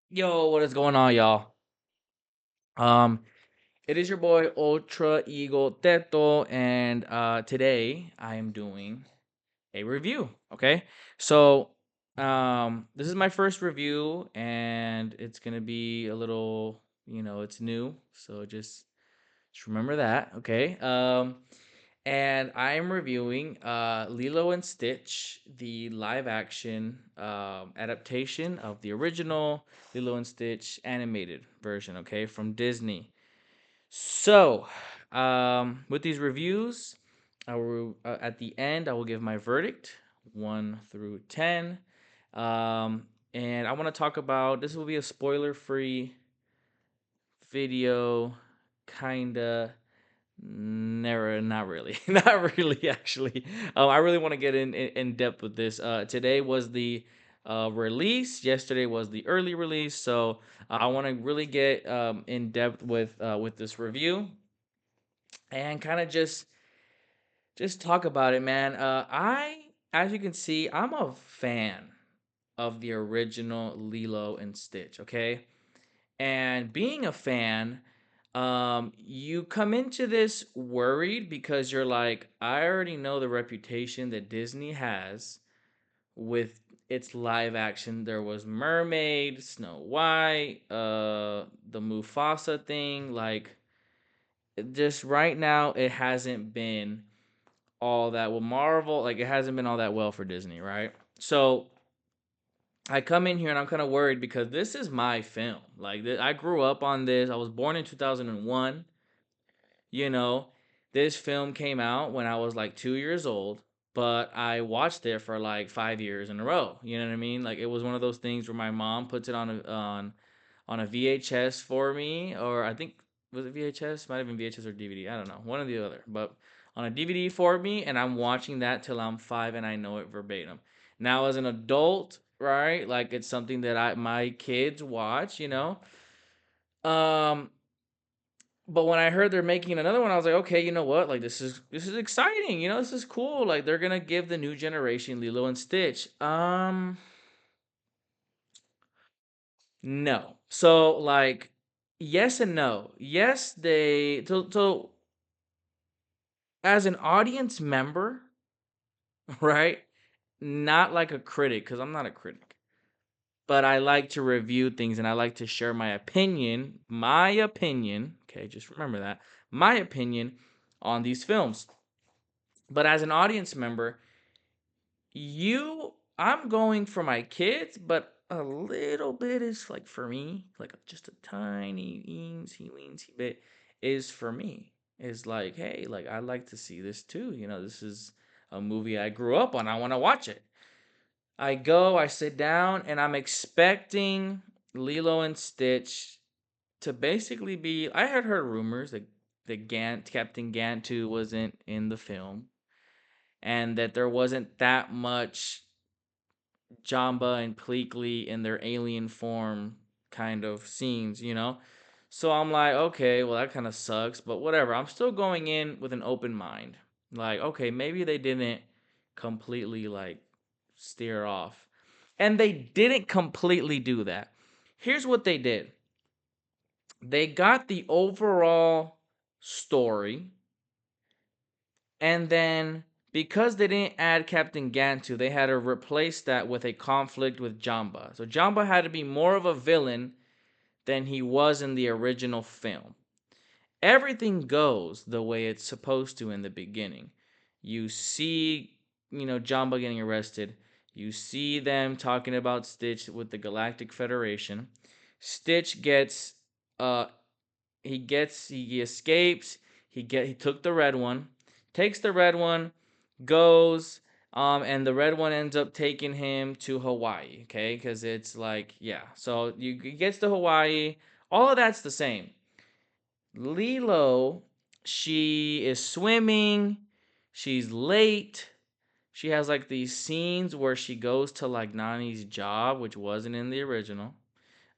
Yo, what is going on, y'all? Um, it is your boy Ultra Eagle Teto, and today I am doing a review. Okay, so this is my first review, and it's gonna be a little, it's new, so just remember that. Okay. And I am reviewing Lilo and Stitch, the live action adaptation of the original Lilo and Stitch animated version, okay, from Disney. So, with these reviews, at the end, I will give my verdict 1 through 10. And I want to talk about this will be a spoiler free video, kinda. Never, not really, not really. Actually, I really want to get in depth with this. Today was the release. Yesterday was the early release. So I want to really get in depth with this review and kind of just talk about it, man. As you can see, I'm a fan of the original Lilo and Stitch. Okay, and being a fan, you come into this worried because you're like, I already know the reputation that Disney has with its live action. There was Mermaid, Snow White, the Mufasa thing. Like, just right now, it hasn't been all that well. Marvel, like, it hasn't been all that well for Disney, right? So I come in here and I'm kind of worried because this is my film. Like I grew up on this. I was born in 2001. You know, this film came out when I was like 2 years old, but I watched it for like 5 years in a row. You know what I mean? Like it was one of those things where my mom puts it on a VHS for me, or I think was it VHS? Might have been VHS or DVD. I don't know, one or the other. But on a DVD for me, and I'm watching that till I'm 5, and I know it verbatim. Now as an adult, right? Like it's something that my kids watch. Um, but when I heard they're making another one, I was like, okay, you know what? Like this is exciting. This is cool. Like they're gonna give the new generation Lilo and Stitch. No. So like, yes and no. Yes, so as an audience member, right? Not like a critic, because I'm not a critic. But I like to review things and I like to share my opinion. My opinion. Okay, just remember that. My opinion on these films. But as an audience member, I'm going for my kids, but a little bit is like for me, like just a tiny weensy bit is for me. Is like, hey, like I like to see this too. This is a movie I grew up on. I want to watch it. I go, I sit down, and I'm expecting Lilo and Stitch to basically be. I had heard rumors that Captain Gantu wasn't in the film, and that there wasn't that much Jamba and Pleakley in their alien form kind of scenes. So I'm like, okay, well that kind of sucks, but whatever. I'm still going in with an open mind. Like, okay, maybe they didn't completely like steer off. And they didn't completely do that. Here's what they did. They got the overall story, and then because they didn't add Captain Gantu, they had to replace that with a conflict with Jamba. So Jamba had to be more of a villain than he was in the original film. Everything goes the way it's supposed to in the beginning. You see, Jamba getting arrested. You see them talking about Stitch with the Galactic Federation. Stitch gets uh he escapes. He took the red one, takes the red one, goes, and the red one ends up taking him to Hawaii. Okay, because it's like, yeah. So he gets to Hawaii. All of that's the same. Lilo, she is swimming. She's late. She has like these scenes where she goes to like Nani's job, which wasn't in the original,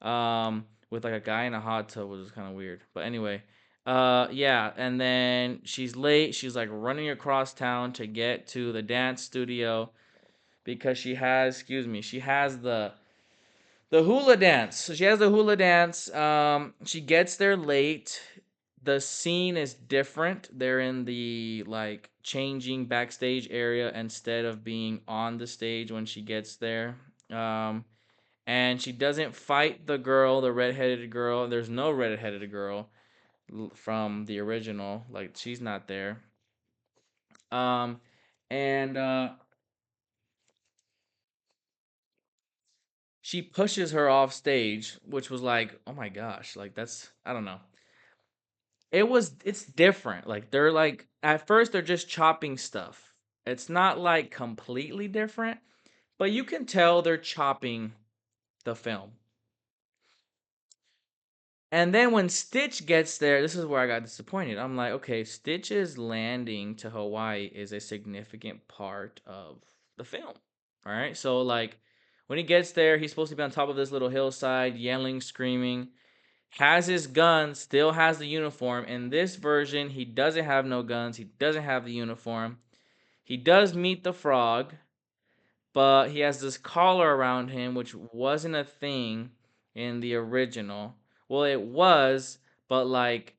with like a guy in a hot tub, which is kind of weird. But anyway, yeah, and then she's late. She's like running across town to get to the dance studio because she has, excuse me, she has The hula dance. So she has the hula dance. She gets there late. The scene is different. They're in the like changing backstage area instead of being on the stage when she gets there. Um, and she doesn't fight the girl, the redheaded girl. There's no redheaded girl from the original. Like she's not there. Um, and she pushes her off stage, which was like, oh my gosh, like that's I don't know. It's different. Like they're like at first they're just chopping stuff. It's not like completely different, but you can tell they're chopping the film. And then when Stitch gets there, this is where I got disappointed. I'm like, okay, Stitch's landing to Hawaii is a significant part of the film. All right. So, like, when he gets there, he's supposed to be on top of this little hillside, yelling, screaming, has his gun, still has the uniform. In this version, he doesn't have no guns, he doesn't have the uniform. He does meet the frog, but he has this collar around him, which wasn't a thing in the original. Well, it was, but like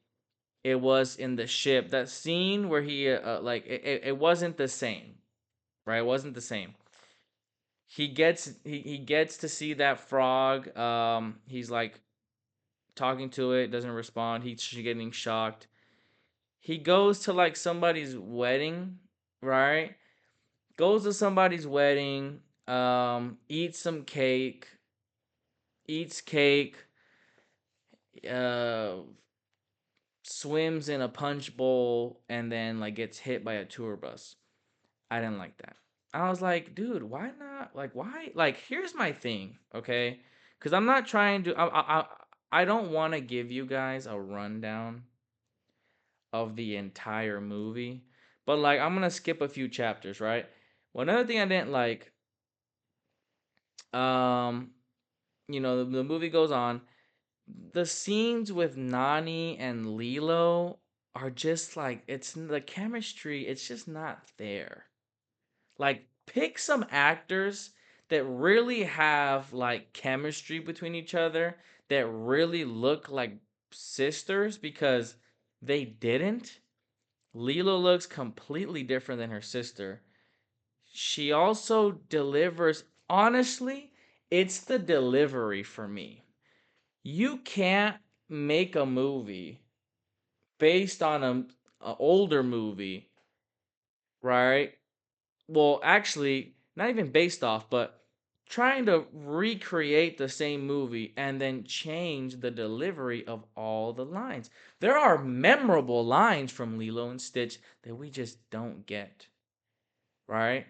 it was in the ship. That scene where he like it wasn't the same, right? It wasn't the same. He gets to see that frog. He's like talking to it, doesn't respond. He's getting shocked. He goes to like somebody's wedding, right? Goes to somebody's wedding, eats some cake, eats cake, uh, swims in a punch bowl, and then like gets hit by a tour bus. I didn't like that. I was like, dude, why not? Like, why? Like, here's my thing, okay? Because I'm not trying to. I don't want to give you guys a rundown of the entire movie, but like, I'm gonna skip a few chapters, right? Well, another thing I didn't like, um, the movie goes on. The scenes with Nani and Lilo are just like it's the chemistry. It's just not there. Like pick some actors that really have like chemistry between each other that really look like sisters because they didn't. Lilo looks completely different than her sister. She also delivers honestly, it's the delivery for me. You can't make a movie based on a older movie, right? Well, actually, not even based off, but trying to recreate the same movie and then change the delivery of all the lines. There are memorable lines from Lilo and Stitch that we just don't get, right?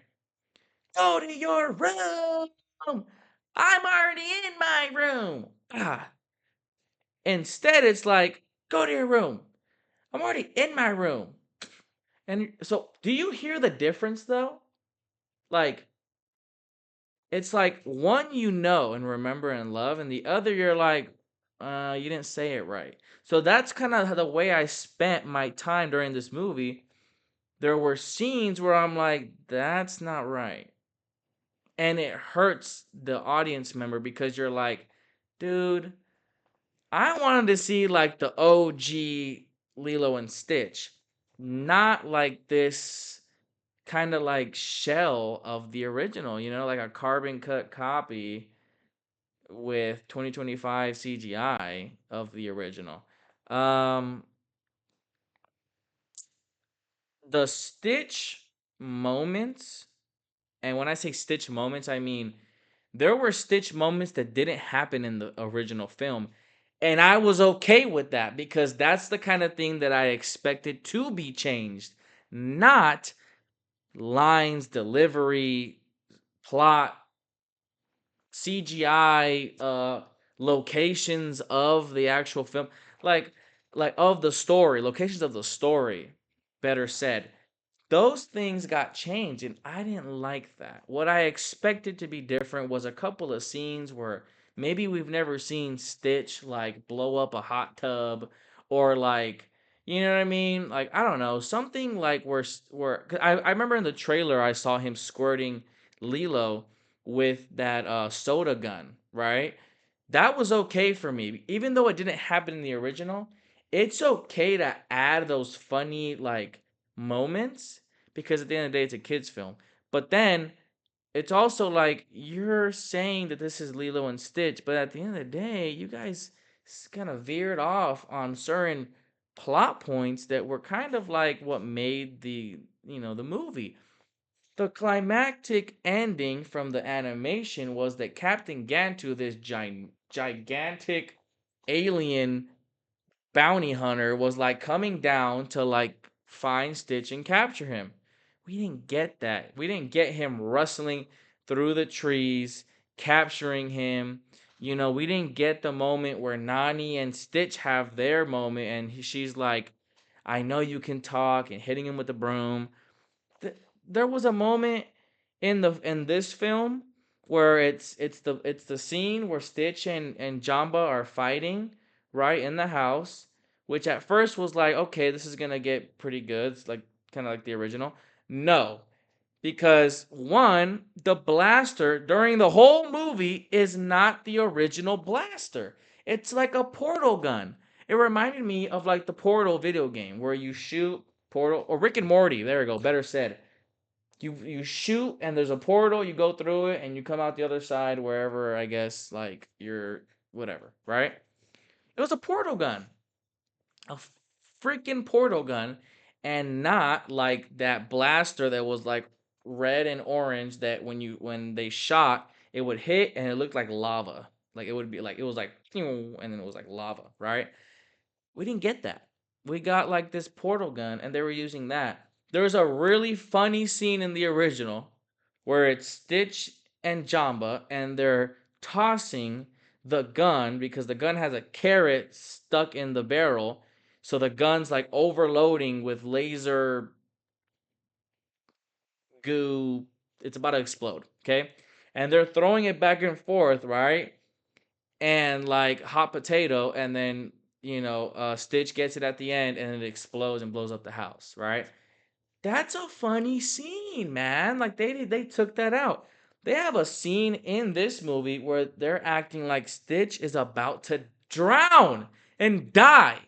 Go to your room. I'm already in my room. Instead, it's like, go to your room. I'm already in my room. And so, do you hear the difference though? Like, it's like one you know and remember and love, and the other you're like, you didn't say it right. So that's kind of the way I spent my time during this movie. There were scenes where I'm like, that's not right. And it hurts the audience member because you're like, dude, I wanted to see like the OG Lilo and Stitch, not like this kind of like shell of the original, like a carbon cut copy with 2025 CGI of the original. Um the Stitch moments, and when I say Stitch moments, I mean there were Stitch moments that didn't happen in the original film. And I was okay with that because that's the kind of thing that I expected to be changed, not lines, delivery, plot, CGI, locations of the actual film, like of the story, locations of the story, better said. Those things got changed, and I didn't like that. What I expected to be different was a couple of scenes where maybe we've never seen Stitch like blow up a hot tub, or like, you know what I mean? Like, I don't know, something like where 'cause I remember in the trailer I saw him squirting Lilo with that soda gun, right? That was okay for me. Even though it didn't happen in the original, it's okay to add those funny like moments because at the end of the day it's a kids film. But then it's also like you're saying that this is Lilo and Stitch, but at the end of the day, you guys kind of veered off on certain plot points that were kind of like what made the movie. The climactic ending from the animation was that Captain Gantu, this gigantic alien bounty hunter, was like coming down to like find Stitch and capture him. We didn't get that. We didn't get him rustling through the trees, capturing him. We didn't get the moment where Nani and Stitch have their moment and she's like, I know you can talk, and hitting him with the broom. There was a moment in this film where it's the scene where Stitch and Jamba are fighting right in the house, which at first was like, okay, this is gonna get pretty good. It's like kind of like the original. No, because one, the blaster during the whole movie is not the original blaster. It's like a portal gun. It reminded me of like the Portal video game where you shoot portal or Rick and Morty. There we go. Better said, you shoot and there's a portal, you go through it and you come out the other side wherever I guess like you're whatever, right? It was a portal gun. A freaking portal gun, and not like that blaster that was like red and orange that when they shot it would hit and it looked like lava. Like it would be like it was like and then it was like lava, right? We didn't get that. We got like this portal gun, and they were using that. There's a really funny scene in the original where it's Stitch and Jamba, and they're tossing the gun because the gun has a carrot stuck in the barrel. So the gun's like overloading with laser goo. It's about to explode, okay? And they're throwing it back and forth, right? And like hot potato, and then Stitch gets it at the end, and it explodes and blows up the house. Right? That's a funny scene, man. Like they took that out. They have a scene in this movie where they're acting like Stitch is about to drown and die.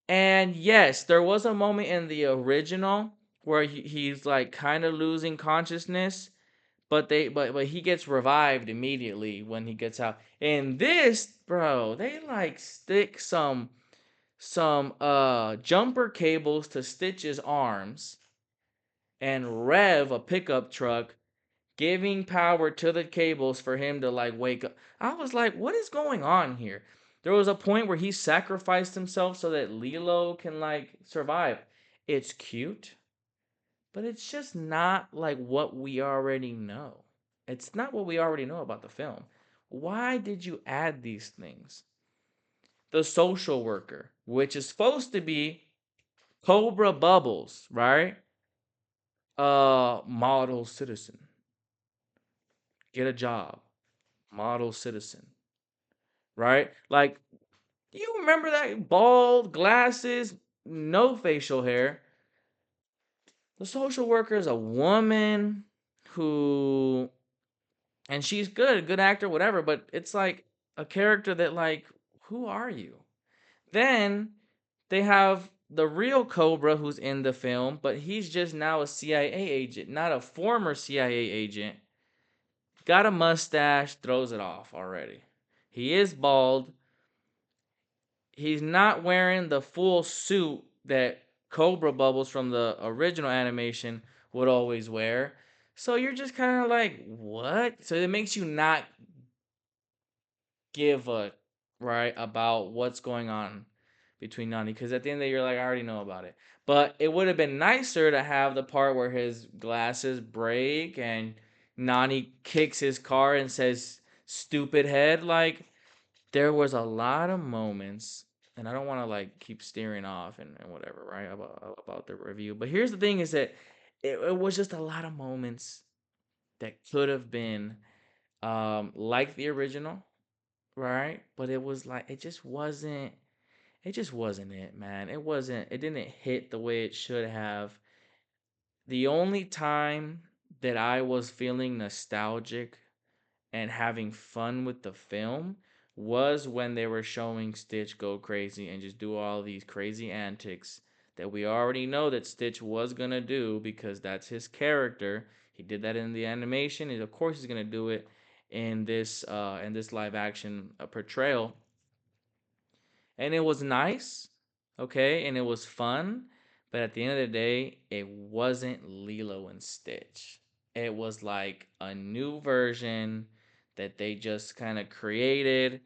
And yes, there was a moment in the original where he's like kind of losing consciousness, but he gets revived immediately when he gets out. In this, bro, they like stick some jumper cables to Stitch's arms and rev a pickup truck, giving power to the cables for him to like wake up. I was like, what is going on here? There was a point where he sacrificed himself so that Lilo can like survive. It's cute, but it's just not like what we already know. It's not what we already know about the film. Why did you add these things? The social worker, which is supposed to be Cobra Bubbles, right? Model citizen. Get a job. Model citizen, right? Like, you remember that bald, glasses, no facial hair? The social worker is a woman who, and she's good, a good actor, whatever, but it's like a character that, like, who are you? Then they have the real Cobra who's in the film, but he's just now a CIA agent, not a former CIA agent. Got a mustache, throws it off already. He is bald. He's not wearing the full suit that Cobra Bubbles from the original animation would always wear. So you're just kind of like, what? So it makes you not give a right about what's going on between Nani, because at the end of the day, you're like, I already know about it. But it would have been nicer to have the part where his glasses break and Nani kicks his car and says, stupid head. Like, there was a lot of moments, and I don't want to like keep steering off and whatever, right? About the review. But here's the thing is that it was just a lot of moments that could have been like the original, right? But it was like it just wasn't it, man. It didn't hit the way it should have. The only time that I was feeling nostalgic and having fun with the film was when they were showing Stitch go crazy and just do all these crazy antics that we already know that Stitch was gonna do because that's his character. He did that in the animation, and of course he's gonna do it in this live action portrayal. And it was nice, okay, and it was fun, but at the end of the day, it wasn't Lilo and Stitch. It was like a new version that they just kind of created.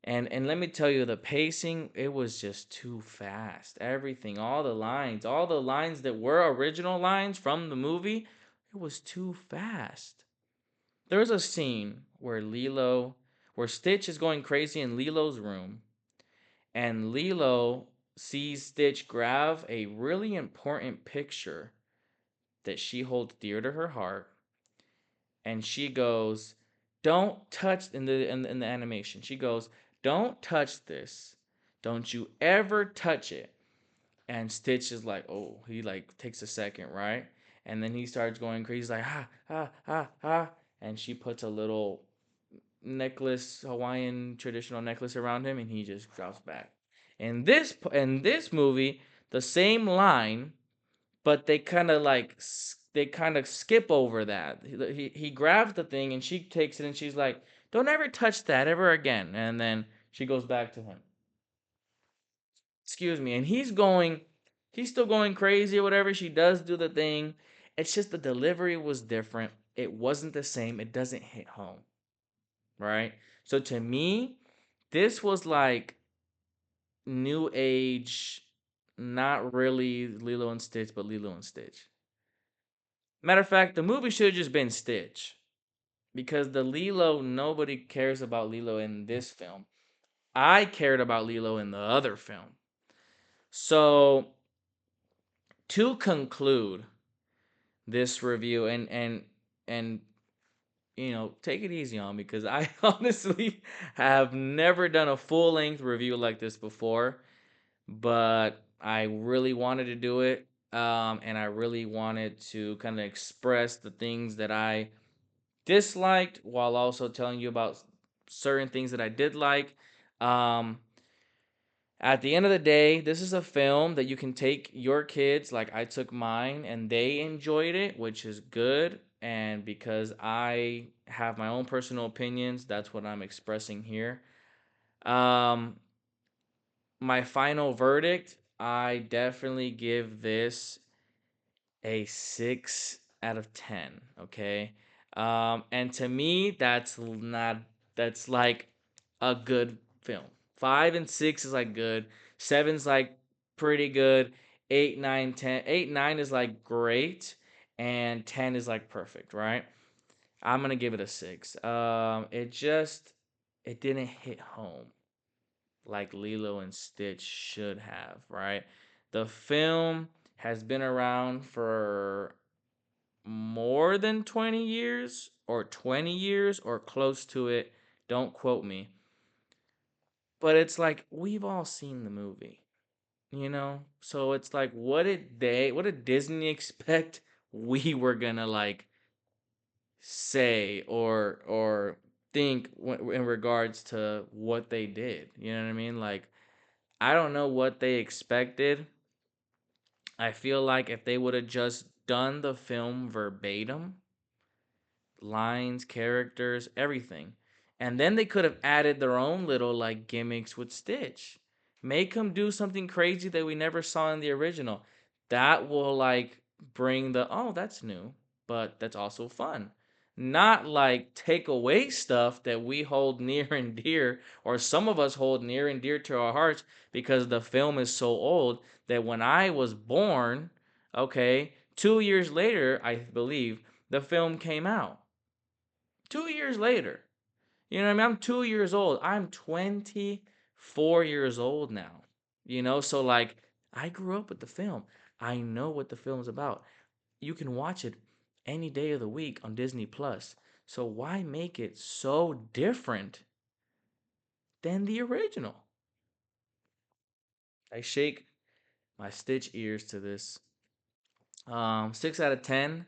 And let me tell you, the pacing, it was just too fast. Everything, all the lines that were original lines from the movie, it was too fast. There's a scene where Stitch is going crazy in Lilo's room, and Lilo sees Stitch grab a really important picture that she holds dear to her heart, and she goes, "Don't touch," in the animation. She goes, "Don't touch this. Don't you ever touch it." And Stitch is like, "Oh," he like takes a second, right? And then he starts going crazy. He's like, "Ha ha ha ha," and she puts a little necklace, Hawaiian traditional necklace around him, and he just drops back. In this movie, the same line, but they kind of skip over that. He grabs the thing and she takes it and she's like, "Don't ever touch that ever again." And then she goes back to him. Excuse me, and he's still going crazy or whatever. She does do the thing. It's just the delivery was different. It wasn't the same. It doesn't hit home, right? So to me, this was like new age, not really Lilo and Stitch, but Lilo and Stitch. Matter of fact, the movie should have just been Stitch because the Lilo, nobody cares about Lilo in this film. I cared about Lilo in the other film. So to conclude this review and take it easy on me because I honestly have never done a full length review like this before, but I really wanted to do it. And I really wanted to kind of express the things that I disliked while also telling you about certain things that I did like. Um, at the end of the day, this is a film that you can take your kids, like I took mine, and they enjoyed it, which is good. And because I have my own personal opinions, that's what I'm expressing here. Um, my final verdict, I definitely give this a 6 out of 10. Okay. And to me, that's like a good film. 5 and 6 is like good. Seven's like pretty good. 8, 9, 10. 8, 9 is like great. And 10 is like perfect, right? I'm gonna give it a 6. It didn't hit home like Lilo and Stitch should have, right? The film has been around for more than 20 years or 20 years or close to it. Don't quote me. But it's like we've all seen the movie, you know? So it's like what did Disney expect we were going to like say or think in regards to what they did? You know what I mean? Like I don't know what they expected. I feel like if they would have just done the film verbatim, lines, characters, everything. And then they could have added their own little like gimmicks with Stitch. Make him do something crazy that we never saw in the original. That will like bring the oh, that's new, but that's also fun. Not like take away stuff that we hold near and dear, or some of us hold near and dear to our hearts because the film is so old that when I was born, okay, 2 years later, I believe, the film came out. 2 years later. You know what I mean? I'm 2 years old. I'm 24 years old now. So like I grew up with the film. I know what the film's about. You can watch it any day of the week on Disney Plus. So why make it so different than the original? I shake my Stitch ears to this. 6 out of 10.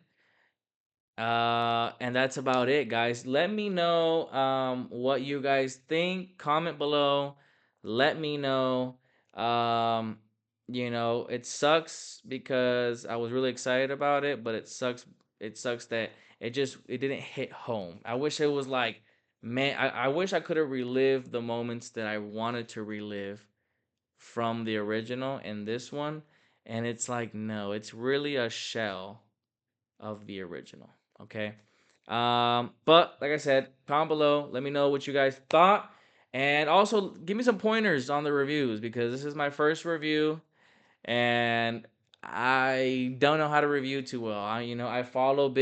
And that's about it, guys. Let me know what you guys think. Comment below. Let me know. Um, it sucks because I was really excited about it, but it sucks that it didn't hit home. I wish it was like, man, I wish I could have relived the moments that I wanted to relive from the original and this one. And it's like, no, it's really a shell of the original. Okay. But like I said, comment below. Let me know what you guys thought. And also give me some pointers on the reviews because this is my first review and I don't know how to review too well. I follow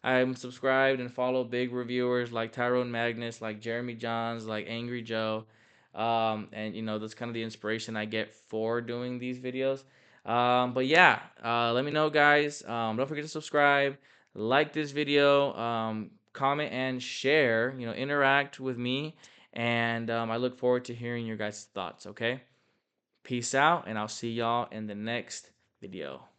I'm subscribed and follow big reviewers like Tyrone Magnus, like Jeremy Johns, like Angry Joe. And that's kind of the inspiration I get for doing these videos. But yeah, let me know, guys. Don't forget to subscribe, like this video, comment and share. Interact with me, and I look forward to hearing your guys' thoughts. Okay. Peace out, and I'll see y'all in the next video.